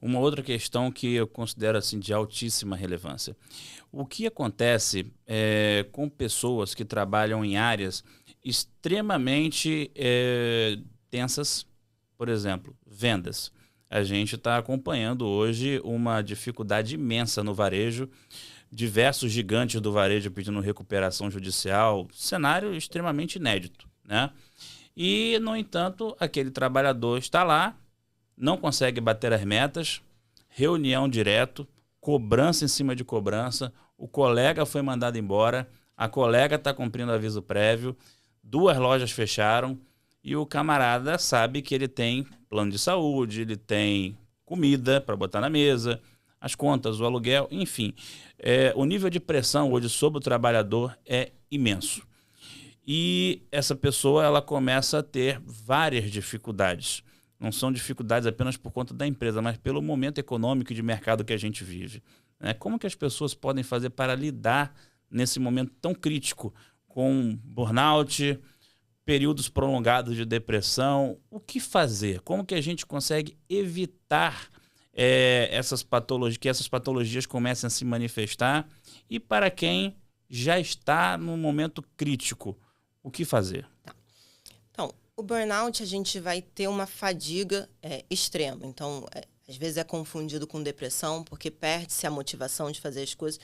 uma outra questão que eu considero assim, de altíssima relevância. O que acontece com pessoas que trabalham em áreas extremamente tensas, por exemplo, vendas. A gente está acompanhando hoje uma dificuldade imensa no varejo, diversos gigantes do varejo pedindo recuperação judicial, cenário extremamente inédito, né? E, no entanto, aquele trabalhador está lá, não consegue bater as metas, reunião direto, cobrança em cima de cobrança, o colega foi mandado embora, a colega está cumprindo aviso prévio, 2 lojas fecharam e o camarada sabe que ele tem plano de saúde, ele tem comida para botar na mesa, as contas, o aluguel, enfim. O nível de pressão hoje sobre o trabalhador é imenso. E essa pessoa ela começa a ter várias dificuldades. Não são dificuldades apenas por conta da empresa, mas pelo momento econômico e de mercado que a gente vive. Como que as pessoas podem fazer para lidar nesse momento tão crítico com burnout, períodos prolongados de depressão? O que fazer? Como que a gente consegue evitar que essas patologias comecem a se manifestar? E para quem já está num momento crítico, o que fazer? Então, o burnout, a gente vai ter uma fadiga extrema. Então, às vezes é confundido com depressão, porque perde-se a motivação de fazer as coisas.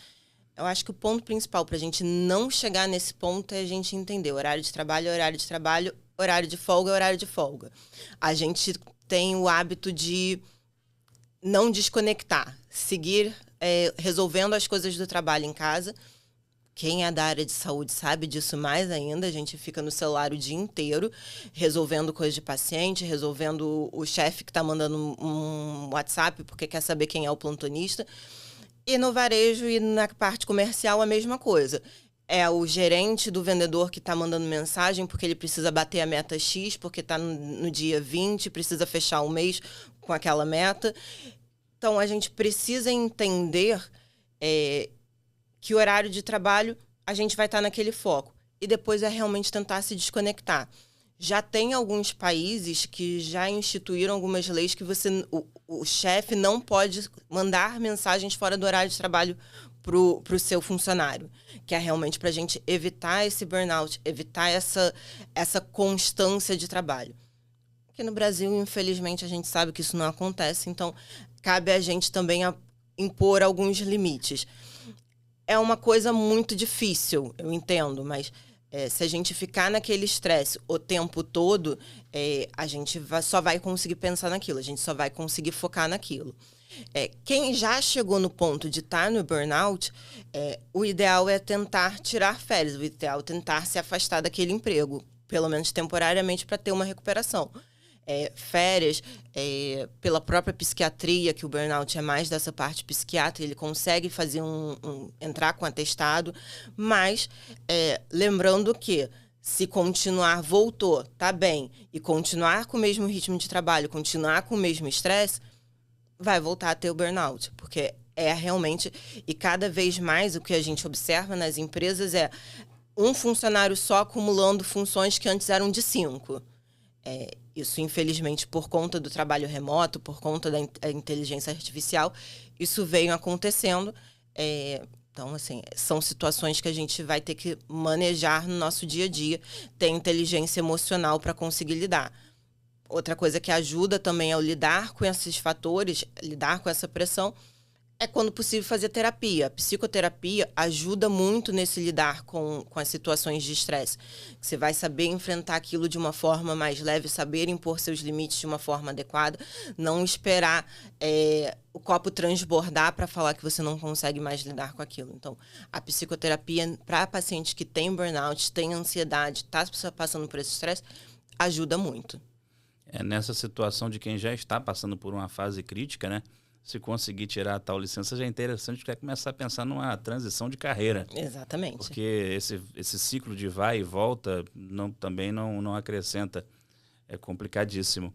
Eu acho que o ponto principal para a gente não chegar nesse ponto é a gente entender horário de trabalho é horário de trabalho, horário de folga é horário de folga. A gente tem o hábito de não desconectar, seguir resolvendo as coisas do trabalho em casa. Quem é da área de saúde sabe disso mais ainda. A gente fica no celular o dia inteiro, resolvendo coisas de paciente, resolvendo o chefe que está mandando um WhatsApp porque quer saber quem é o plantonista. E no varejo e na parte comercial a mesma coisa. É o gerente do vendedor que está mandando mensagem porque ele precisa bater a meta X, porque está no dia 20, precisa fechar o mês com aquela meta. Então, a gente precisa entender que o horário de trabalho a gente vai estar naquele foco. E depois é realmente tentar se desconectar. Já tem alguns países que já instituíram algumas leis que o chefe não pode mandar mensagens fora do horário de trabalho para o seu funcionário. Que é realmente para a gente evitar esse burnout, evitar essa constância de trabalho. Aqui no Brasil, infelizmente, a gente sabe que isso não acontece. Então, cabe a gente também impor alguns limites. É uma coisa muito difícil, eu entendo, mas se a gente ficar naquele estresse o tempo todo, a gente só vai conseguir pensar naquilo, a gente só vai conseguir focar naquilo. Quem já chegou no ponto de estar no burnout, o ideal é tentar tirar férias, o ideal é tentar se afastar daquele emprego, pelo menos temporariamente, para ter uma recuperação. Férias, pela própria psiquiatria, que o burnout é mais dessa parte psiquiátrica, ele consegue fazer entrar com atestado, mas lembrando que se continuar, voltou, tá bem, e continuar com o mesmo ritmo de trabalho, continuar com o mesmo estresse, vai voltar a ter o burnout, porque realmente, e cada vez mais o que a gente observa nas empresas é um funcionário só acumulando funções que antes eram de 5. Isso, infelizmente, por conta do trabalho remoto, por conta da inteligência artificial, isso veio acontecendo. Então, assim, são situações que a gente vai ter que manejar no nosso dia a dia, ter inteligência emocional para conseguir lidar. Outra coisa que ajuda também ao lidar com esses fatores, lidar com essa pressão, é quando possível fazer terapia. A psicoterapia ajuda muito nesse lidar com as situações de estresse. Você vai saber enfrentar aquilo de uma forma mais leve, saber impor seus limites de uma forma adequada, não esperar o copo transbordar para falar que você não consegue mais lidar com aquilo. Então, a psicoterapia para pacientes que têm burnout, têm ansiedade, está passando por esse estresse, ajuda muito. Nessa situação de quem já está passando por uma fase crítica, né? Se conseguir tirar a tal licença, já é interessante, porque é começar a pensar numa transição de carreira. Exatamente. Porque esse ciclo de vai e volta também não acrescenta. É complicadíssimo.